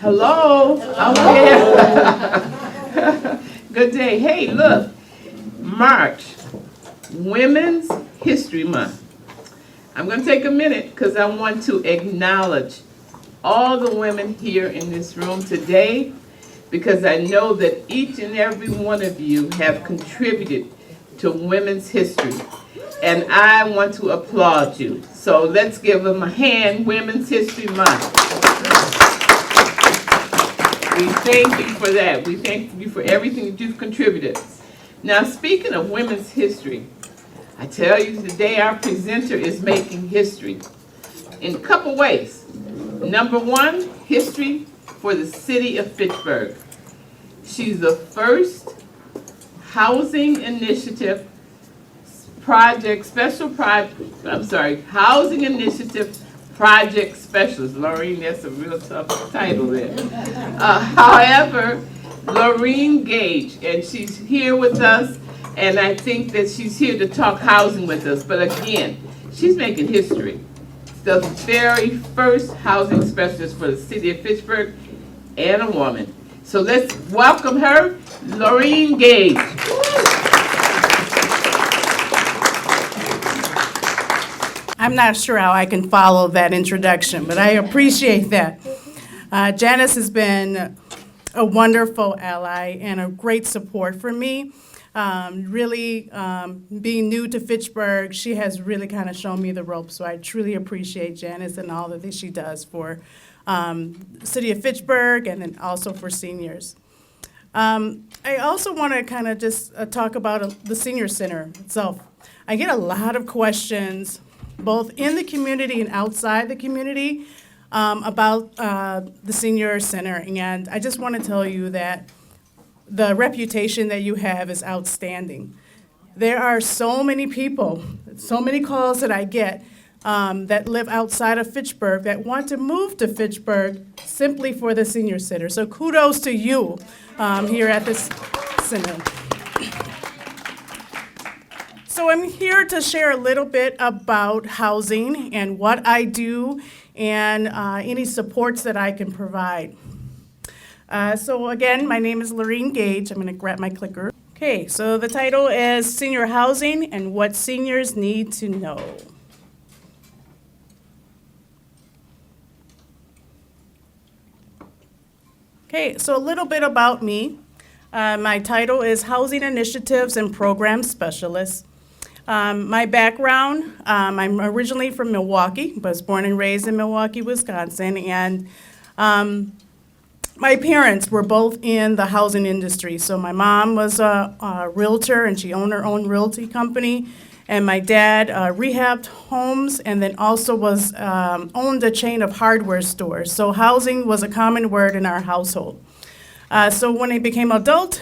Hello, I'm here. Good day. Hey, look, March, Women's History Month. I'm going to take a minute because I want to acknowledge all the women here in this room today, because I know that each and every one of you have contributed to women's history, and I want to applaud you. So let's give them a hand, Women's History Month. We thank you for that. We thank you for everything that you've contributed. Now, speaking of women's history, I tell you today our presenter is making history in a couple ways. Number one, history for the city of Fitchburg. She's the first housing initiative housing initiative project specialist. Loreen, that's a real tough title there. However, Loreen Gage, and she's here with us, and I think that she's here to talk housing with us. But again, she's making history. The very first housing specialist for the city of Fitchburg, and a woman. So let's welcome her, Loreen Gage. I'm not sure how I can follow that introduction, but I appreciate that. Janice has been a wonderful ally and a great support for me. Being new to Fitchburg, she has really kind of shown me the ropes, so I truly appreciate Janice and all that she does for the city of Fitchburg and then also for seniors. I also want to kind of just talk about the senior center itself. I get a lot of questions, both in the community and outside the community, about the senior center. And I just want to tell you that the reputation that you have is outstanding. There are so many people, so many calls that I get that live outside of Fitchburg that want to move to Fitchburg simply for the senior center. So kudos to you here at this center. So I'm here to share a little bit about housing and what I do and any supports that I can provide. So again, my name is Loreen Gage. I'm going to grab my clicker. Okay, so the title is Senior Housing and What Seniors Need to Know. Okay, so a little bit about me. My title is Housing Initiatives and Program Specialist. My background, I'm originally from Milwaukee, was born and raised in Milwaukee, Wisconsin, and my parents were both in the housing industry. So my mom was a realtor, and she owned her own realty company, and my dad rehabbed homes and then also owned a chain of hardware stores. So housing was a common word in our household. So when I became adult,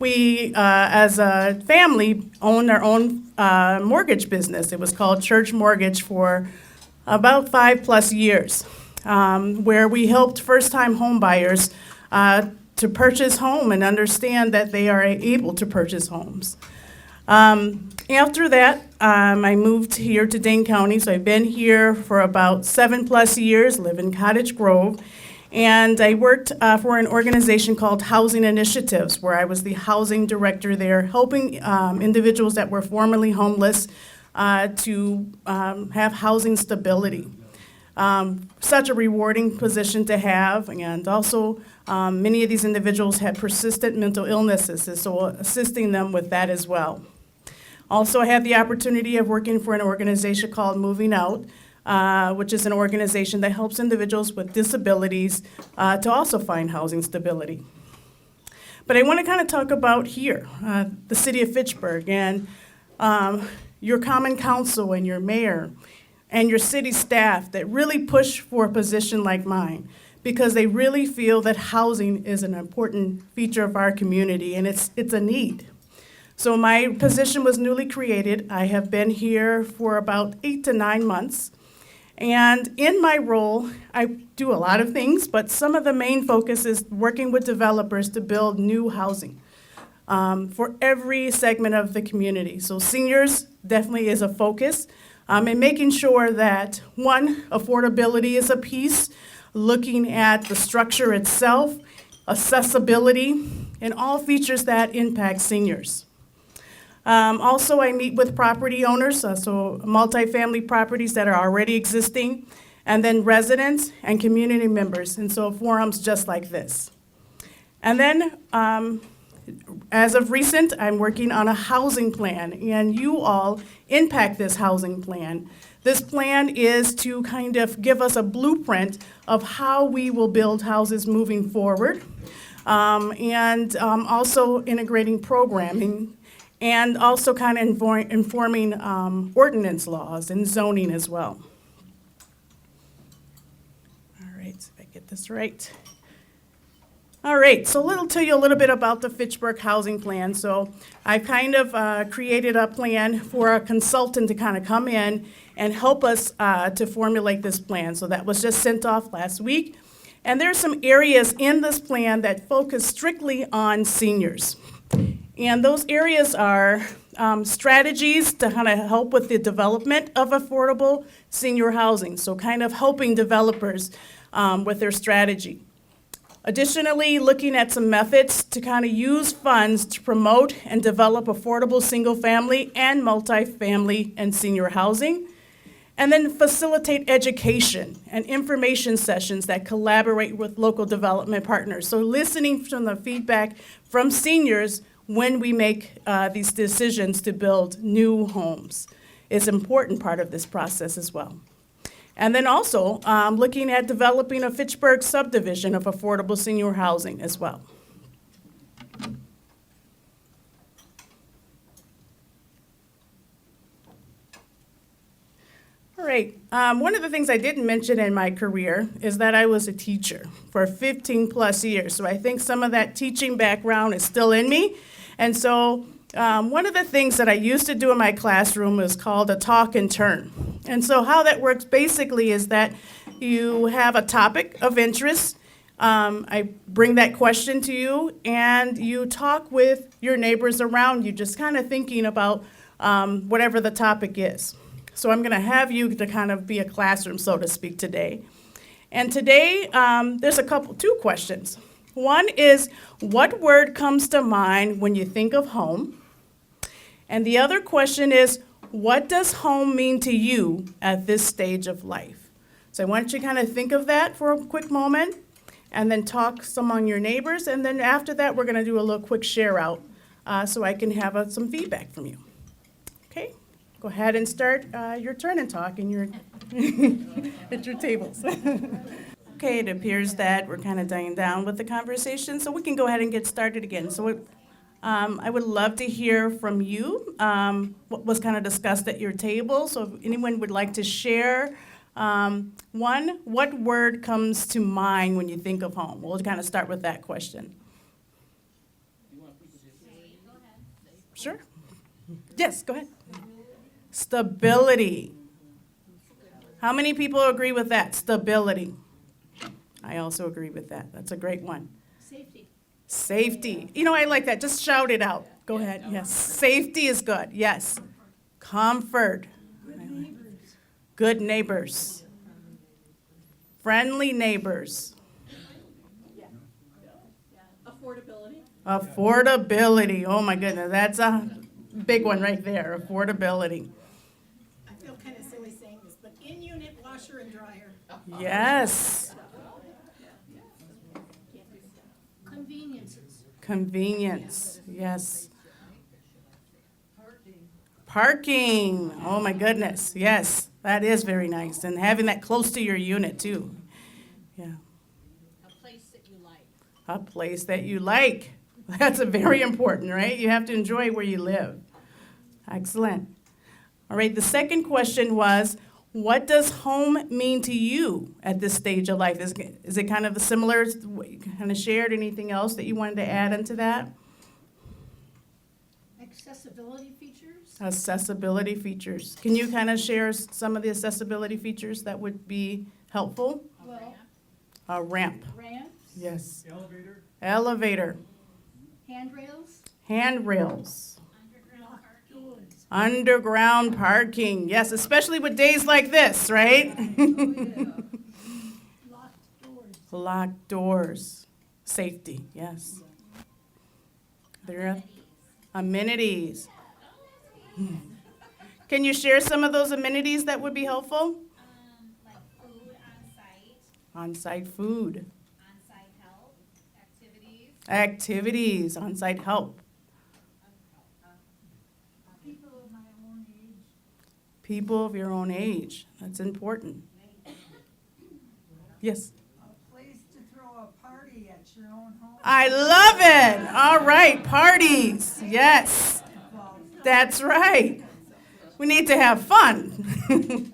we, as a family, owned our own mortgage business. It was called Church Mortgage for about 5+ years, where we helped first-time home buyers to purchase home and understand that they are able to purchase homes. After that, I moved here to Dane County, so I've been here for about 7+ years, live in Cottage Grove. And I worked for an organization called Housing Initiatives, where I was the housing director there, helping individuals that were formerly homeless to have housing stability. Such a rewarding position to have, and also many of these individuals had persistent mental illnesses, so assisting them with that as well. Also, I had the opportunity of working for an organization called Moving Out, which is an organization that helps individuals with disabilities to also find housing stability. But I want to kind of talk about here, the city of Fitchburg, and your common council and your mayor and your city staff that really push for a position like mine, because they really feel that housing is an important feature of our community, and it's a need. So my position was newly created. I have been here for about 8 to 9 months. And in my role, I do a lot of things, but some of the main focus is working with developers to build new housing for every segment of the community. So seniors definitely is a focus, and making sure that, one, affordability is a piece, looking at the structure itself, accessibility, and all features that impact seniors. Also, I meet with property owners, so multifamily properties that are already existing, and then residents and community members, and so forums just like this. And then, as of recent, I'm working on a housing plan, and you all impact this housing plan. This plan is to kind of give us a blueprint of how we will build houses moving forward, and also integrating programming, and also kind of informing ordinance laws and zoning as well. All right, so if I get this right. All right, so I'll tell you a little bit about the Fitchburg housing plan. So I kind of created a plan for a consultant to kind of come in and help us to formulate this plan. So that was just sent off last week. And there are some areas in this plan that focus strictly on seniors. And those areas are strategies to kind of help with the development of affordable senior housing. So kind of helping developers with their strategy. Additionally, looking at some methods to kind of use funds to promote and develop affordable single-family and multifamily and senior housing, and then facilitate education and information sessions that collaborate with local development partners. So listening from the feedback from seniors when we make these decisions to build new homes is an important part of this process as well. And then also looking at developing a Fitchburg subdivision of affordable senior housing as well. All right, one of the things I didn't mention in my career is that I was a teacher for 15 plus years. So I think some of that teaching background is still in me. And so one of the things that I used to do in my classroom was called a talk and turn. And so how that works basically is that you have a topic of interest. I bring that question to you, and you talk with your neighbors around you, just kind of thinking about whatever the topic is. So I'm going to have you to kind of be a classroom, so to speak, today. And today, there's two questions. One is, what word comes to mind when you think of home? And the other question is, what does home mean to you at this stage of life? So I want you to kind of think of that for a quick moment, and then talk some among your neighbors. And then after that, we're going to do a little quick share out so I can have some feedback from you. Okay? Go ahead and start your turn and talk in your at your tables. Okay, it appears that we're kind of dying down with the conversation, so we can go ahead and get started again. So I would love to hear from you what was kind of discussed at your table. So if anyone would like to share, what word comes to mind when you think of home? We'll kind of start with that question. Sure. Yes, go ahead. Stability. How many people agree with that? Stability. I also agree with that. That's a great one. Safety. Safety. You know, I like that. Just shout it out. Go ahead. Yes. Safety is good. Yes. Comfort. Good neighbors. Friendly neighbors. Affordability. Affordability. Oh my goodness. That's a big one right there. Affordability. I feel kind of silly saying this, but in-unit washer and dryer. Yes. Conveniences. Convenience. Yes. Parking. Oh my goodness. Yes. That is very nice. And having that close to your unit too. Yeah. A place that you like. A place that you like. That's a very important, right? You have to enjoy where you live. Excellent. All right, the second question was, what does home mean to you at this stage of life? Is it kind of similar to what you kind of shared? Anything else that you wanted to add into that? Accessibility features. Accessibility features. Can you kind of share some of the accessibility features that would be helpful? Well, A ramp. ramps. Yes. Elevator. Elevator. Handrails. Handrails. Locked doors. Underground parking. Yes, especially with days like this, right? Locked doors. Locked doors. Safety, yes. There are amenities. Can you share some of those amenities that would be helpful? Like food on site, On-site food, on-site help, activities. activities, on-site help. People of my own age. People of your own age, that's important. Yes? A place to throw a party at your own home. I love it. All right, parties. Yes, that's right. We need to have fun.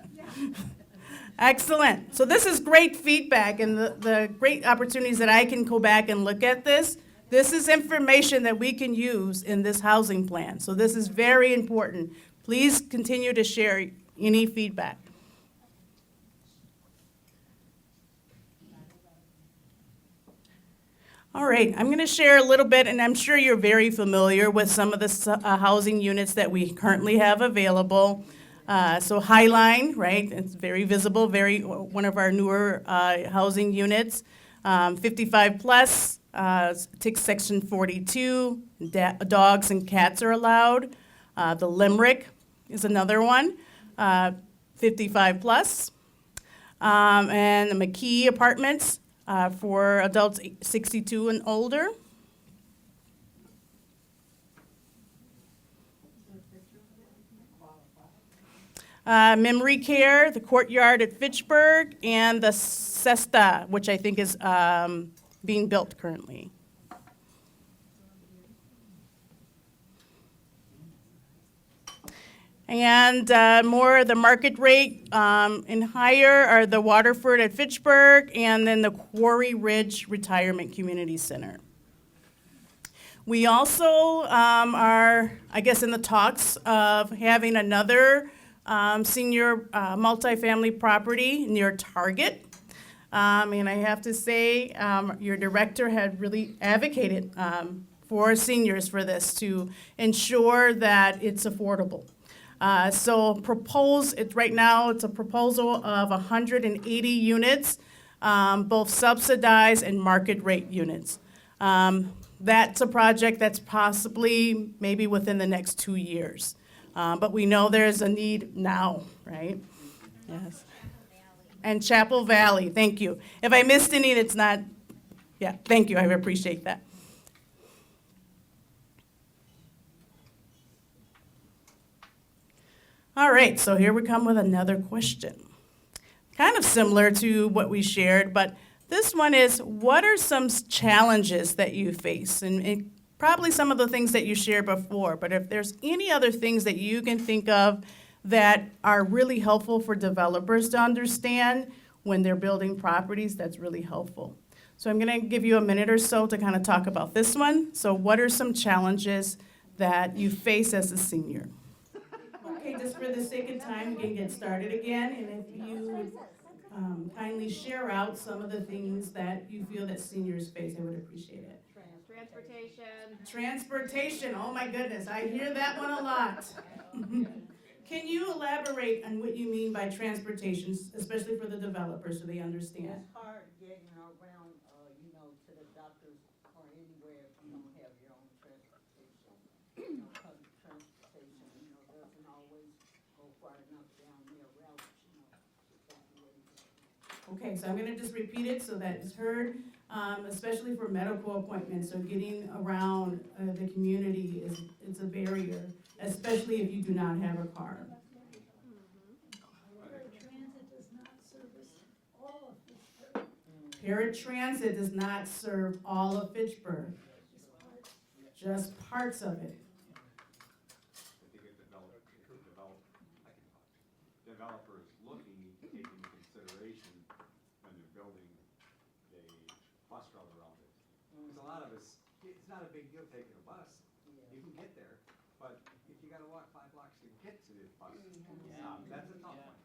Excellent. So this is great feedback and the great opportunities that I can go back and look at this. This is information that we can use in this housing plan. So this is very important. Please continue to share any feedback. All right, I'm going to share a little bit, and I'm sure you're very familiar with some of the housing units that we currently have available. So Highline, right, it's very visible, one of our newer housing units. 55 plus, ticks section 42, dogs and cats are allowed. The Limerick is another one, 55 plus. And the McKee Apartments, for adults 62 and older. Memory Care, the Courtyard at Fitchburg, and the Cesta, which I think is being built currently. And more the market rate and higher are the Waterford at Fitchburg and then the Quarry Ridge Retirement Community Center. We also are, I guess, in the talks of having another senior multifamily property near Target. And I have to say, your director had really advocated for seniors for this to ensure that it's affordable. Right now, it's a proposal of 180 units, both subsidized and market rate units. That's a project that's possibly maybe within the next 2 years. But we know there's a need now, right? Yes. And Chapel Valley, thank you. If I missed any, it's not, yeah, thank you, I appreciate that. All right, so here we come with another question. Kind of similar to what we shared, but this one is, what are some challenges that you face? And probably some of the things that you shared before, but if there's any other things that you can think of that are really helpful for developers to understand when they're building properties, that's really helpful. So I'm gonna give you a minute or so to kind of talk about this one. So what are some challenges that you face as a senior? Okay, just for the sake of time, we can get started again, and if you would kindly share out some of the things that you feel that seniors face, I would appreciate it. Transportation, oh my goodness, I hear that one a lot. Can you elaborate on what you mean by transportation, especially for the developers, so they understand? It's hard getting around, to the doctors or anywhere if you don't have your own transportation. Public transportation, doesn't always go far enough down their routes, Okay, so I'm gonna just repeat it so that it's heard, especially for medical appointments. So getting around the community it's a barrier, especially if you do not have a car. Paratransit does not serve all of Fitchburg, just parts of it. Developers looking need to take into consideration when they're building a bus route around it. Because a lot of us, it's not a big deal taking a bus, you can get there, but if you gotta walk 5 blocks to get to the bus, that's a tough one.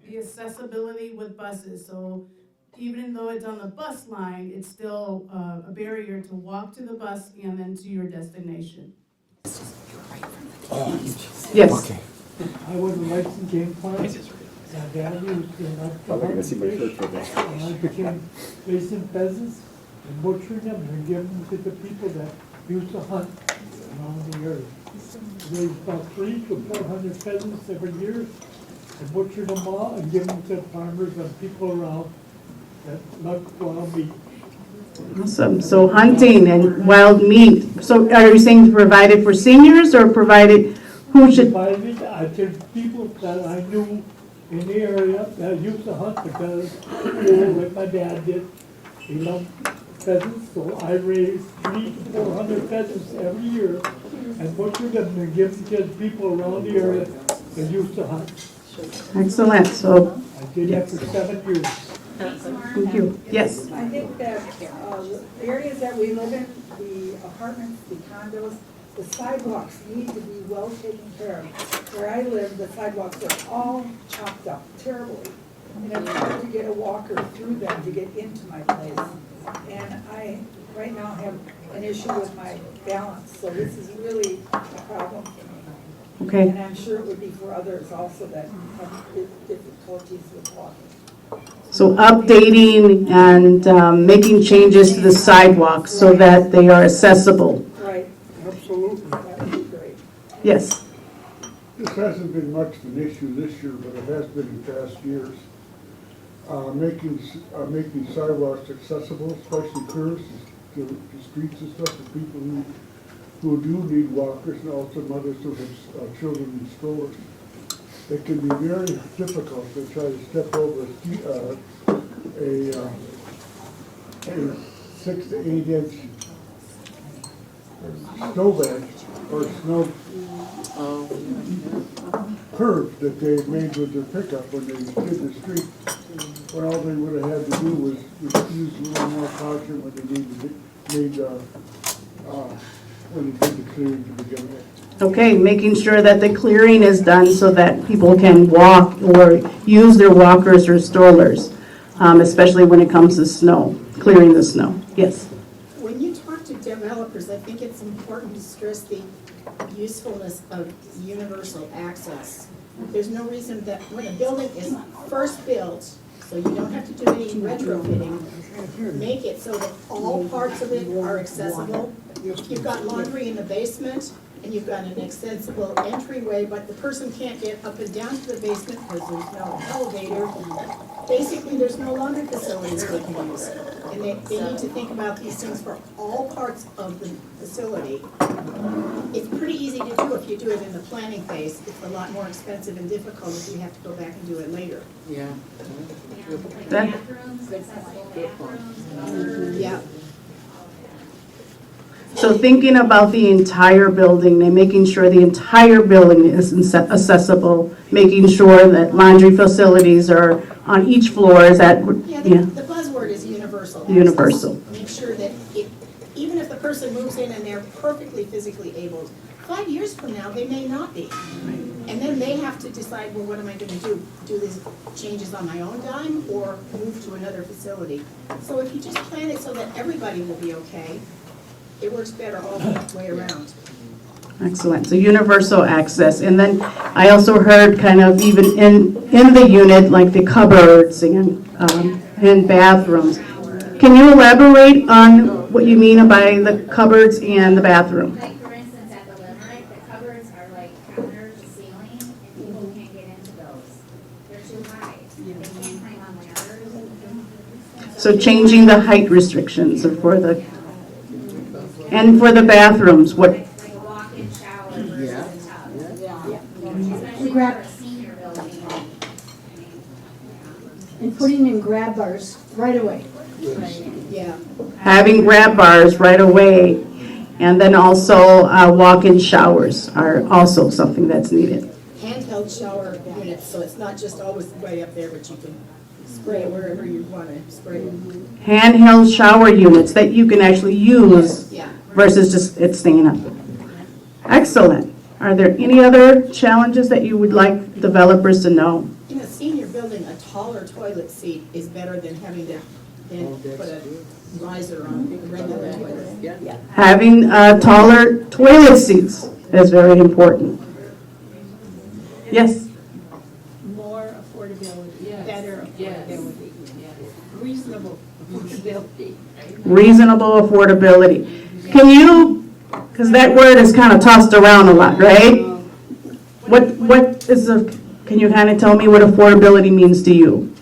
The accessibility with buses, so even though it's on the bus line, it's still a barrier to walk to the bus and then to your destination. Yes. I was a licensed game plan. Dad used to like to Oh, they're gonna hunt see my fish, shirt for that. and I became raising pheasants and butchering them and giving them to the people that used to hunt around the area. Raised about 300 to 400 pheasants every year and butchered them all and give them to farmers and people around that like wild meat. Awesome. So hunting and wild meat. So are you saying provided for seniors or provided, who should? Provided, I did people that I knew in the area that used to hunt because, like my dad did, he loved pheasants, so I raised 300 to 400 pheasants every year and butchered them and give them to people around the area that used to hunt. Excellent. So, I did that for 7 years. thank you. Yes. I think that the areas that we live in, the apartments, the condos, the sidewalks need to be well taken care of. Where I live, the sidewalks are all chopped up terribly. And it's hard to get a walker through them to get into my place. And I, right now, have an issue with my balance, so this is really a problem for me. Okay. And I'm sure it would be for others also that have difficulties with walking. So updating and making changes to the sidewalks so that they are accessible. Right, Absolutely. that would be great. Yes. This hasn't been much of an issue this year, but it has been in past years. Making sidewalks accessible, especially curves to streets and stuff, for people who do need walkers and also mothers who have children in strollers. It can be very difficult to try to step over a 6 to 8 inch snowbank or snow curve that they made with their pickup when they did the street. When all they would have had to do was use a little more caution when they when they did the clearing to begin with. Okay, making sure that the clearing is done so that people can walk or use their walkers or strollers, especially when it comes to snow, clearing the snow. Yes. When you talk to developers, I think it's important to stress the usefulness of universal access. There's no reason that when a building is first built, so you don't have to do any retrofitting, make it so that all parts of it are accessible. If you've got laundry in the basement, and you've got an accessible entryway, but the person can't get up and down to the basement because there's no elevator. Basically, there's no laundry facilities they can use. And they need to think about these things for all parts of the facility. It's pretty easy to do if you do it in the planning phase. It's a lot more expensive and difficult if you have to go back and do it later. Like That- bathrooms, accessible bathrooms, Yeah. So thinking about the entire building and making sure the entire building is accessible, making sure that laundry facilities are on each floor, is that, Yeah, yeah, the buzzword is universal access. Universal. Make sure that even if the person moves in and they're perfectly physically able, 5 years from now, they may not be. And then they have to decide, well, what am I gonna do? Do these changes on my own dime or move to another facility? So if you just plan it so that everybody will be okay, it works better all the way around. excellent. So universal access. And then I also heard kind of even in the unit, like the cupboards and bathrooms. Can you elaborate on what you mean by the cupboards and the bathroom? like for instance, at the Limerick, the cupboards are like counters to ceiling, and people can't get into those. They're too high. They can't climb on ladders. So changing the height restrictions for the, and for the bathrooms, what, Like a walk-in shower versus a tub. Especially for a senior building. And putting in grab bars right away. Yeah. having grab bars right away, and then also walk-in showers are also something that's needed. Handheld shower units, so it's not just always right up there, but you can spray it wherever you wanna spray it. Handheld shower units that you can actually use Yeah. versus just it staying up. Excellent. Are there any other challenges that you would like developers to know? In a senior building, a taller toilet seat is better than having to then put a riser on a regular toilet. Having taller toilet seats is very important. Yes, More affordability reasonable affordability. Can you, because that word is kind of tossed around a lot, right? What is the, can you kind of tell me what affordability means to you?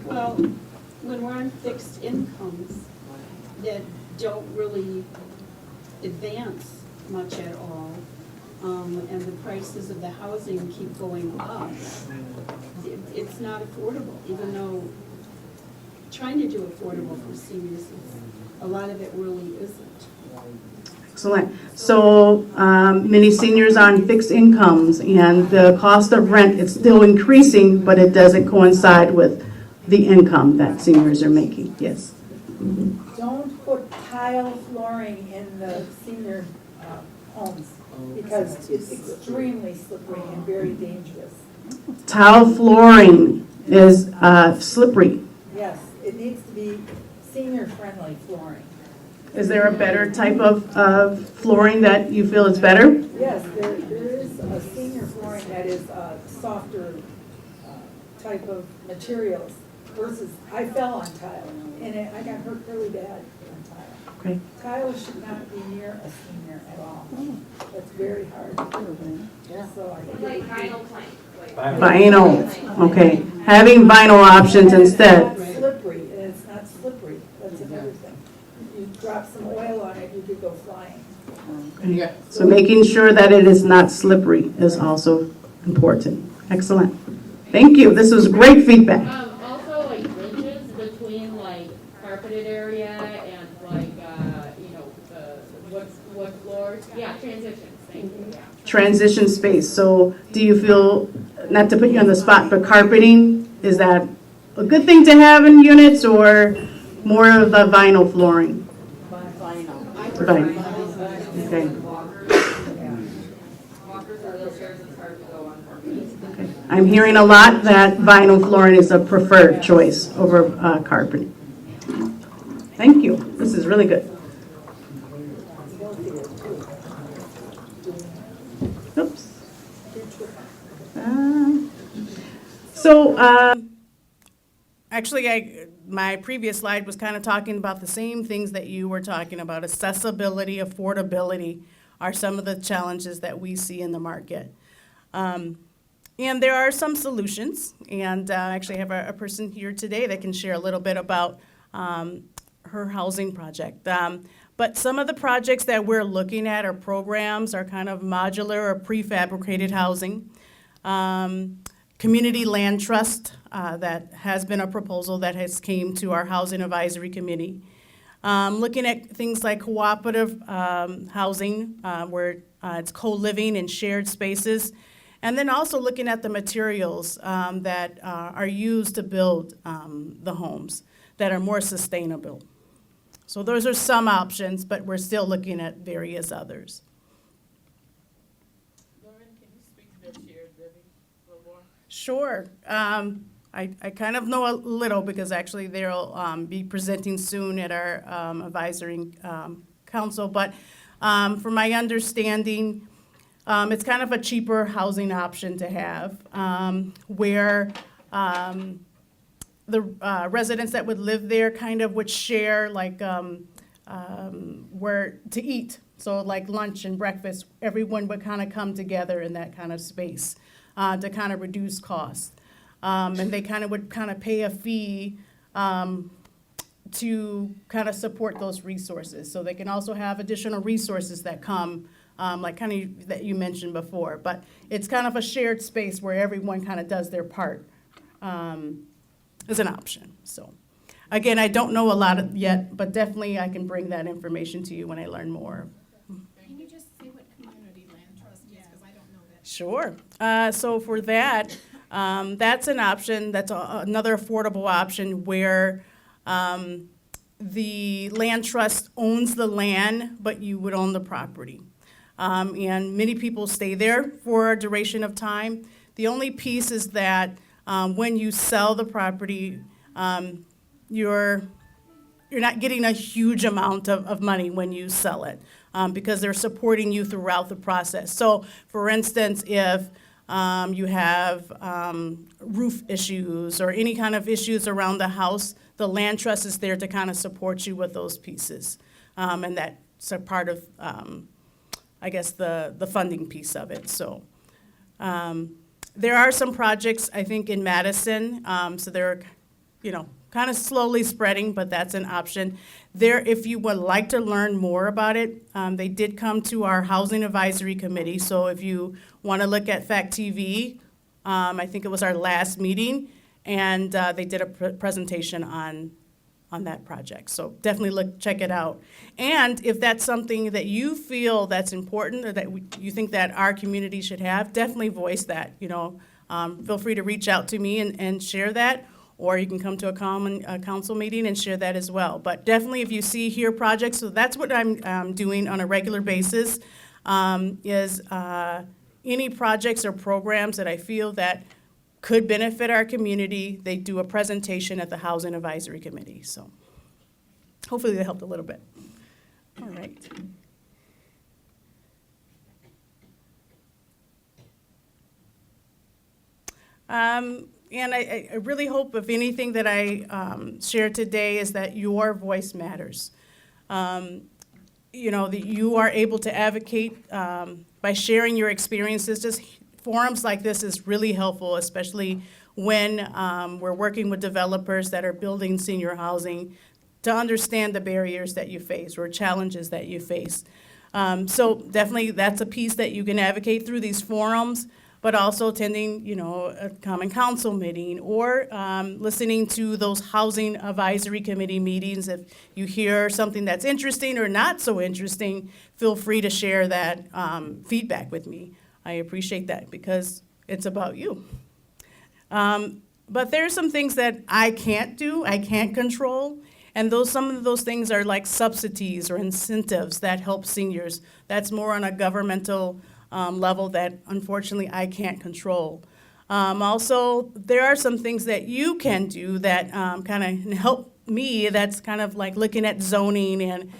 Well, when we're on fixed incomes that don't really advance much at all, and the prices of the housing keep going up, it's not affordable, even though trying to do affordable for seniors, a lot of it really isn't. Excellent. So many seniors on fixed incomes, and the cost of rent is still increasing, but it doesn't coincide with the income that seniors are making. Yes. Don't put tile flooring in the senior homes because it's extremely slippery and very dangerous. Tile flooring is slippery. Yes, it needs to be senior-friendly flooring. Is there a better type of flooring that you feel is better? Yes, there is a senior flooring that is a softer type of materials versus, I fell on tile and I got hurt really bad on tile. Okay. Tile should not be near a senior at all. That's very hard. So I think Like vinyl plank. Vinyl. Okay. Having vinyl options it's instead. not slippery, and it's not slippery. That's another thing. You drop some oil on it, you could go flying. So making sure that it is not slippery is also important. Excellent. Thank you. This was great feedback. Also, like bridges between like carpeted area and like, what floors? Yeah, transitions, thank you, yeah. Transition space. So do you feel, not to put you on the spot, but carpeting, is that a good thing to have in units or more of the vinyl flooring? Vinyl. Okay. Okay. I'm hearing a lot that vinyl flooring is a preferred choice over carpeting. Thank you. This is really good. Oops. Actually, my previous slide was kind of talking about the same things that you were talking about. Accessibility, affordability are some of the challenges that we see in the market. And there are some solutions, and I actually have a person here today that can share a little bit about her housing project. But some of the projects that we're looking at or programs are kind of modular or prefabricated housing. Community land trust, that has been a proposal that has came to our Housing Advisory Committee. Looking at things like cooperative housing, where it's co-living and shared spaces. And then also looking at the materials that are used to build the homes that are more sustainable. So those are some options, but we're still looking at various others. Loreen, can you speak to that shared living a little more? Sure. I kind of know a little because actually they'll be presenting soon at our advisory council. But from my understanding, it's kind of a cheaper housing option to have where the residents that would live there kind of would share like where to eat. So like lunch and breakfast, everyone would kind of come together in that kind of space to kind of reduce costs. And they kind of would kind of pay a fee to kind of support those resources. So they can also have additional resources that come, like kind of that you mentioned before. But it's kind of a shared space where everyone kind of does their part as an option. So again, I don't know a lot yet, but definitely I can bring that information to you when I learn more. Can you just say what community land trust is, because I don't know that. Sure. So for that, that's an option. That's another affordable option where the land trust owns the land, but you would own the property. And many people stay there for a duration of time. The only piece is that when you sell the property, you're not getting a huge amount of money when you sell it because they're supporting you throughout the process. So, for instance, if you have roof issues or any kind of issues around the house, the land trust is there to kind of support you with those pieces. And that's a part of, I guess, the funding piece of it. So there are some projects, I think, in Madison. So they're, kind of slowly spreading, but that's an option. There, if you would like to learn more about it, they did come to our Housing Advisory Committee. So if you want to look at Fact TV, I think it was our last meeting, and they did a presentation on that project. So definitely check it out. And if that's something that you feel that's important or that you think that our community should have, definitely voice that. Feel free to reach out to me and share that. Or you can come to a council meeting and share that as well. But definitely if you hear projects, so that's what I'm doing on a regular basis, is any projects or programs that I feel that could benefit our community, they do a presentation at the Housing Advisory Committee. So hopefully that helped a little bit. All right. And I really hope, if anything that I share today, is that your voice matters. That you are able to advocate by sharing your experiences. Just forums like this is really helpful, especially when we're working with developers that are building senior housing, to understand the barriers that you face or challenges that you face. So definitely that's a piece that you can advocate through these forums, but also attending, a common council meeting or listening to those housing advisory committee meetings. If you hear something that's interesting or not so interesting, feel free to share that feedback with me. I appreciate that because it's about you. But there are some things that I can't do, I can't control, and some of those things are like subsidies or incentives that help seniors. That's more on a governmental level that unfortunately I can't control. Also, there are some things that you can do that kind of help me. That's kind of like looking at zoning and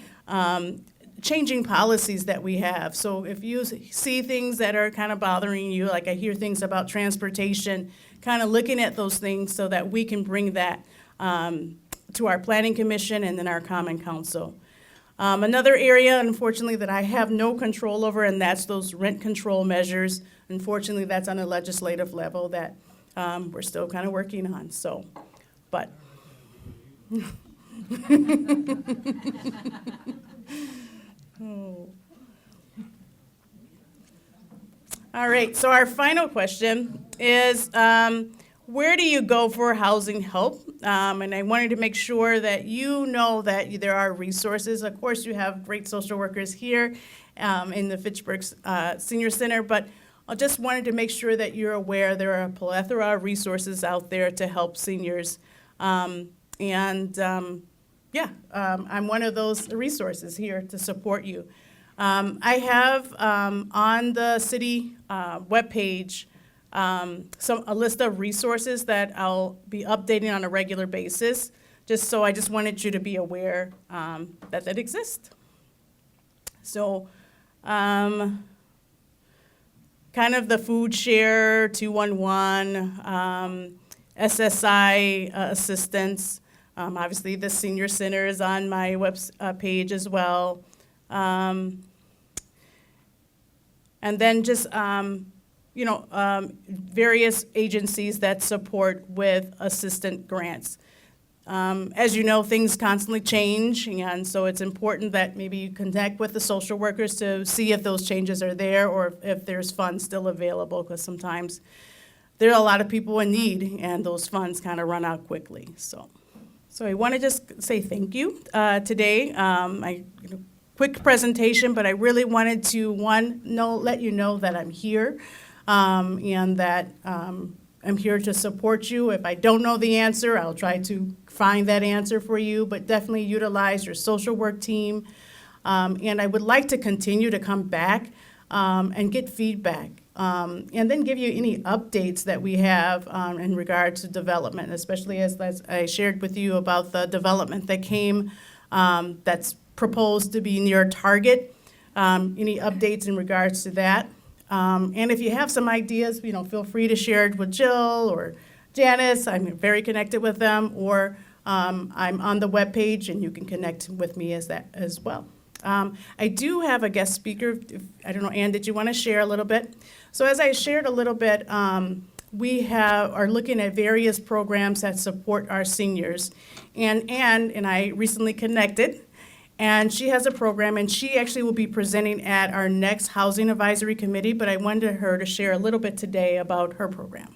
changing policies that we have. So if you see things that are kind of bothering you, like I hear things about transportation, kind of looking at those things so that we can bring that to our planning commission and then our common council. Another area, unfortunately, that I have no control over, and that's those rent control measures. Unfortunately, that's on a legislative level that we're still kind of working on. So, but. Oh. All right, so our final question is, where do you go for housing help? And I wanted to make sure that you know that there are resources. Of course, you have great social workers here in the Fitchburg Senior Center, but I just wanted to make sure that you're aware there are a plethora of resources out there to help seniors. I'm one of those resources here to support you. I have on the city webpage a list of resources that I'll be updating on a regular basis. I just wanted you to be aware that exists. So, kind of the food share 211, SSI assistance. Obviously, the senior center is on my web page as well. And then just, various agencies that support with assistant grants. As you know, things constantly change, and so it's important that maybe you connect with the social workers to see if those changes are there or if there's funds still available, because sometimes there are a lot of people in need, and those funds kind of run out quickly. So I want to just say thank you today. Quick presentation, but I really wanted to, let you know that I'm here and that I'm here to support you. If I don't know the answer, I'll try to find that answer for you, but definitely utilize your social work team. And I would like to continue to come back and get feedback and then give you any updates that we have in regards to development, especially as I shared with you about the development that came that's proposed to be near Target. Any updates in regards to that? And if you have some ideas, feel free to share it with Jill or Janice. I'm very connected with them, or I'm on the webpage, and you can connect with me as well. I do have a guest speaker. I don't know, Ann, did you want to share a little bit? So as I shared a little bit, we are looking at various programs that support our seniors. And Ann and I recently connected, and she has a program, and she actually will be presenting at our next Housing Advisory Committee, but I wanted her to share a little bit today about her program.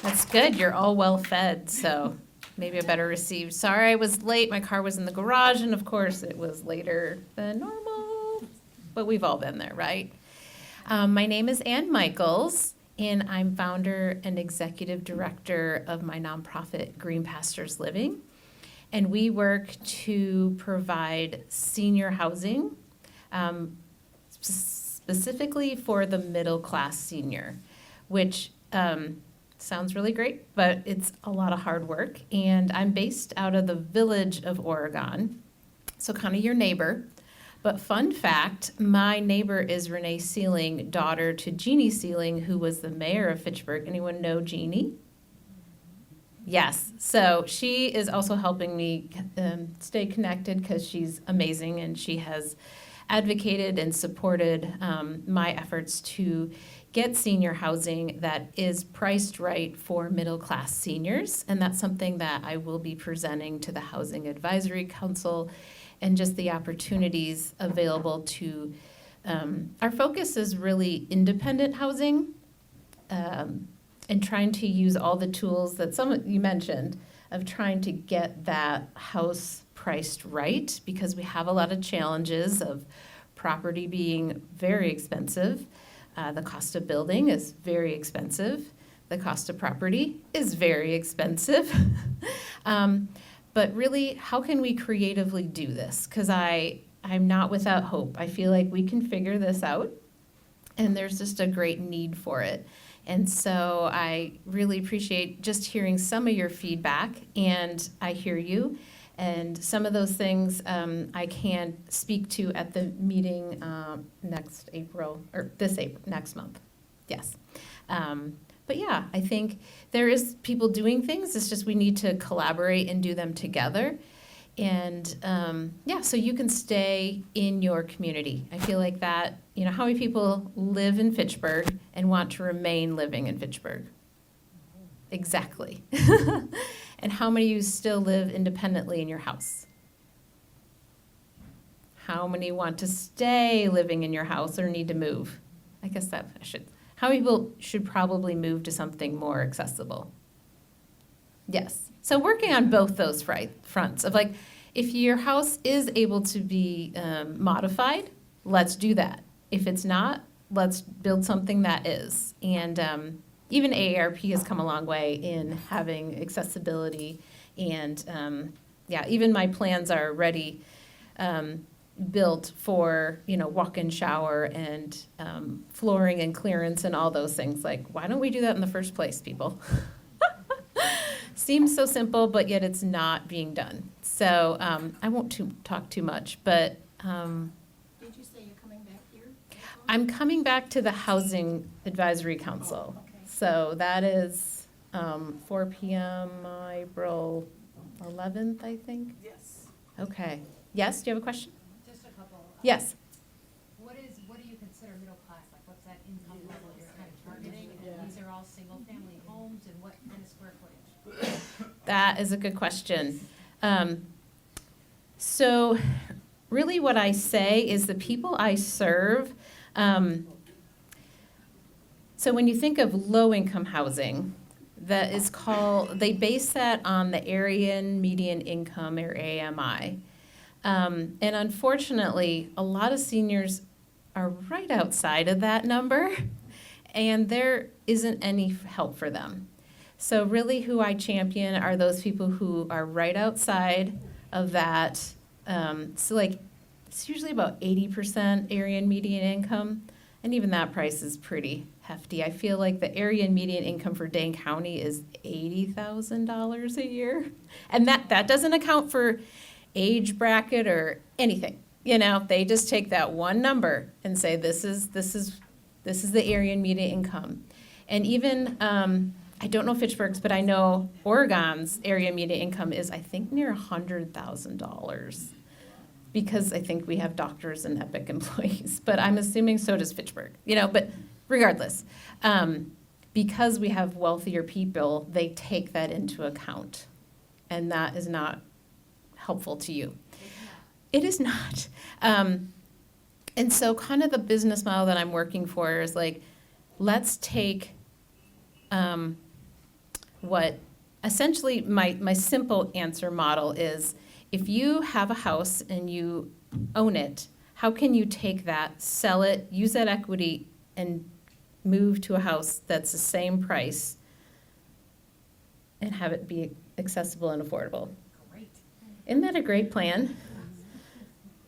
That's good. You're all well fed, so maybe a better received. Sorry I was late. My car was in the garage, and of course it was later than normal, but we've all been there, right? My name is Ann Michaels, and I'm founder and executive director of my nonprofit Green Pastures Living. And we work to provide senior housing, specifically for the middle class senior, which sounds really great, but it's a lot of hard work. And I'm based out of the Village of Oregon, so kind of your neighbor. But fun fact, my neighbor is Renee Sealing, daughter to Jeannie Sealing, who was the mayor of Fitchburg. Anyone know Jeannie? Yes, so she is also helping me stay connected because she's amazing, and she has advocated and supported my efforts to get senior housing that is priced right for middle-class seniors. And that's something that I will be presenting to the Housing Advisory Council, and just the opportunities available to, our focus is really independent housing, and trying to use all the tools that some of you mentioned of trying to get that house priced right, because we have a lot of challenges of property being very expensive. The cost of building is very expensive. The cost of property is very expensive. But really, how can we creatively do this? Because I'm not without hope. I feel like we can figure this out, and there's just a great need for it. And so I really appreciate just hearing some of your feedback, and I hear you. And some of those things I can speak to at the meeting next month. Yes. But yeah, I think there is people doing things. It's just we need to collaborate and do them together. And so you can stay in your community. I feel like that, how many people live in Fitchburg and want to remain living in Fitchburg? Exactly. And how many of you still live independently in your house? How many want to stay living in your house or need to move? I guess that I should. How many people should probably move to something more accessible? Yes. So working on both those fronts of like, if your house is able to be modified, let's do that. If it's not, let's build something that is. And even AARP has come a long way in having accessibility. And even my plans are already built for, walk-in shower and flooring and clearance and all those things. Like, why don't we do that in the first place, people? Seems so simple, but yet it's not being done. So I won't talk too much, but Did you say you're coming back here? I'm coming back to the Housing Advisory Council. Okay. So that is 4 p.m. April 11th, I think. Yes. Okay. Yes, do you have a question? Just a couple. Yes. What do you consider middle class? Like, what's that income level you're kind of targeting? And these are all single-family homes, and what kind of square footage? That is a good question. So really what I say is the people I serve, so when you think of low-income housing, that is they base that on the Aryan Median Income, or AMI. And unfortunately, a lot of seniors are right outside of that number, and there isn't any help for them. So really who I champion are those people who are right outside of that. So like, it's usually about 80% Aryan median income, and even that price is pretty hefty. I feel like the Aryan median income for Dane County is $80,000 a year. And that doesn't account for age bracket or anything. They just take that one number and say, this is This is the area and median income. And even, I don't know Fitchburg's, but I know Oregon's area median income is, I think, near $100,000. Because I think we have doctors and Epic employees, but I'm assuming so does Fitchburg, but regardless. Because we have wealthier people, they take that into account. And that is not helpful to you. It is not. And so kind of the business model that I'm working for is like, let's take what essentially my simple answer model is, if you have a house and you own it, how can you take that, sell it, use that equity, and move to a house that's the same price and have it be accessible and affordable? Great. Isn't that a great plan?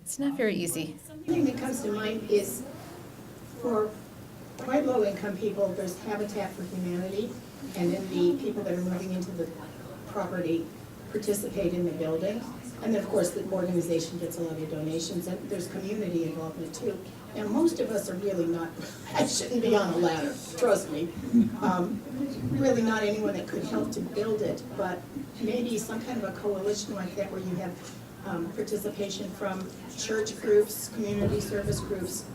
It's not very easy. Something that comes to mind is for quite low-income people, there's Habitat for Humanity, and then the people that are moving into the property participate in the building. And then, of course, the organization gets a lot of donations, and there's community involvement too. And most of us are really not, I shouldn't be on a ladder, trust me. Really not anyone that could help to build it, but maybe some kind of a coalition like that where you have participation from church groups, community service groups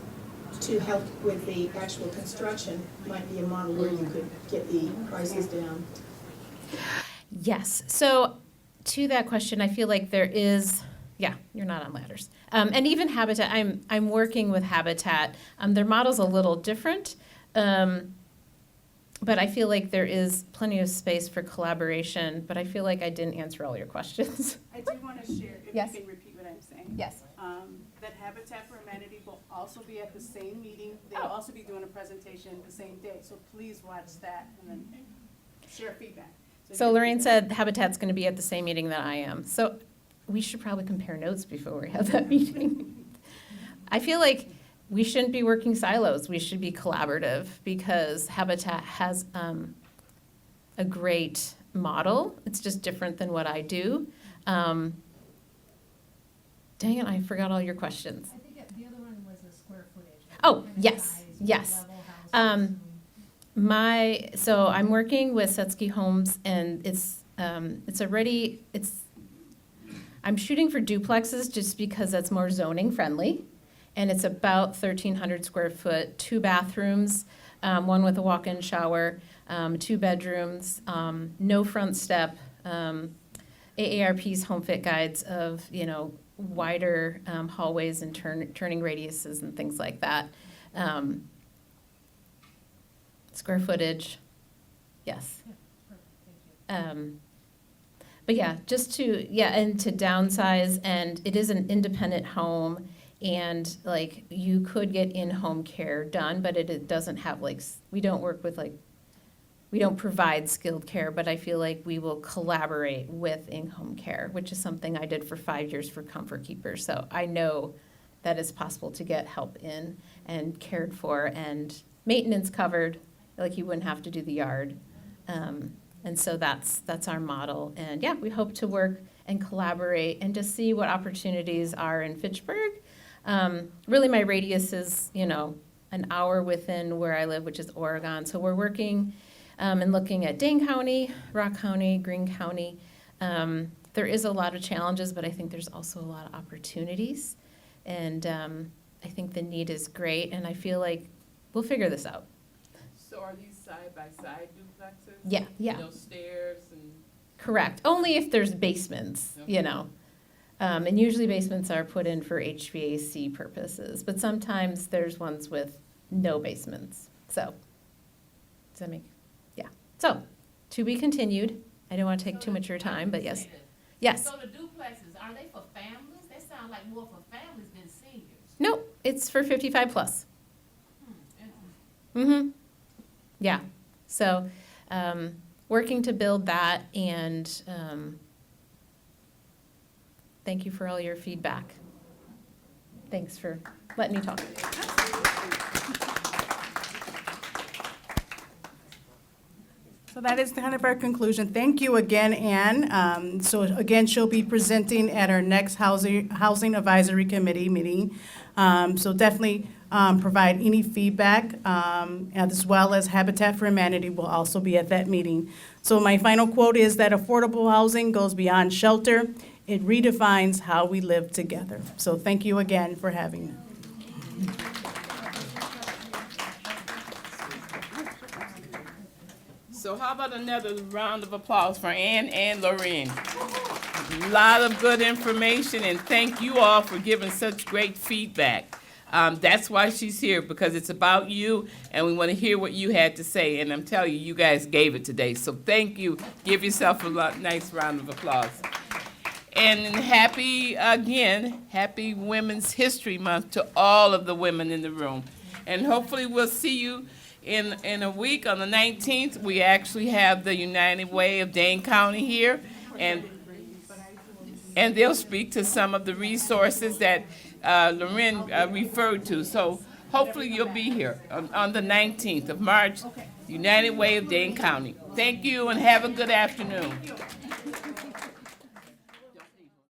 to help with the actual construction might be a model where you could get the prices down. Yes. So to that question, I feel like there is, you're not on ladders. And even Habitat, I'm working with Habitat. Their model's a little different, but I feel like there is plenty of space for collaboration, but I feel like I didn't answer all your questions. I do want to share, if Yes. you can repeat what I'm saying. Yes. That Habitat for Humanity will also be at the same meeting. They'll also be doing a presentation the same day, so please watch that and then share feedback. So Lorraine said Habitat's going to be at the same meeting that I am. So we should probably compare notes before we have that meeting. I feel like we shouldn't be working silos. We should be collaborative because Habitat has a great model. It's just different than what I do. Dang it, I forgot all your questions. I think the other one was the square footage. Oh, What kind of yes, size, yes. level houses, So I'm working with Setsky Homes, and I'm shooting for duplexes just because that's more zoning friendly. And it's about 1,300 square foot, 2 bathrooms, one with a walk-in shower, 2 bedrooms, no front step, AARP's home fit guides of, wider hallways and turning radiuses and things like that. Square footage, yes. Yeah, perfect, thank you. But yeah, and to downsize, and it is an independent home, and like you could get in-home care done, but it doesn't have we don't work with we don't provide skilled care, but I feel like we will collaborate with in-home care, which is something I did for 5 years for Comfort Keepers. So I know that it's possible to get help in and cared for and maintenance covered, like you wouldn't have to do the yard. And so that's our model. And yeah, we hope to work and collaborate and to see what opportunities are in Fitchburg. Really my radius is, an hour within where I live, which is Oregon. So we're working and looking at Dane County, Rock County, Greene County. There is a lot of challenges, but I think there's also a lot of opportunities. And I think the need is great, and I feel like we'll figure this out. So are these side-by-side duplexes? Yeah, yeah. No stairs and? Correct. Only if there's basements, Okay. And usually basements are put in for HVAC purposes, but sometimes there's ones with no basements. So, does that make, yeah. So, to be continued. I don't want to take too much of your time, but yes. Yes. So the duplexes, are they for families? They sound like more for families than seniors. No, it's for 55 plus. Interesting. Mm-hmm. Yeah. So, working to build that, and thank you for all your feedback. Thanks for letting me talk. So that is kind of our conclusion. Thank you again, Ann. So again, she'll be presenting at our next Housing Advisory Committee meeting. So definitely provide any feedback, as well as Habitat for Humanity will also be at that meeting. So my final quote is that affordable housing goes beyond shelter. It redefines how we live together. So thank you again for having me. So how about another round of applause for Ann and Loreen? A lot of good information, and thank you all for giving such great feedback. That's why she's here, because it's about you, and we want to hear what you had to say. And I'm telling you, you guys gave it today. So thank you. Give yourself a nice round of applause. And happy Women's History Month to all of the women in the room. And hopefully we'll see you in a week on the 19th. We actually have the United Way of Dane County here, and they'll speak to some of the resources that Loreen referred to. So hopefully you'll be here on the 19th of March, United Way of Dane County. Thank you and have a good afternoon.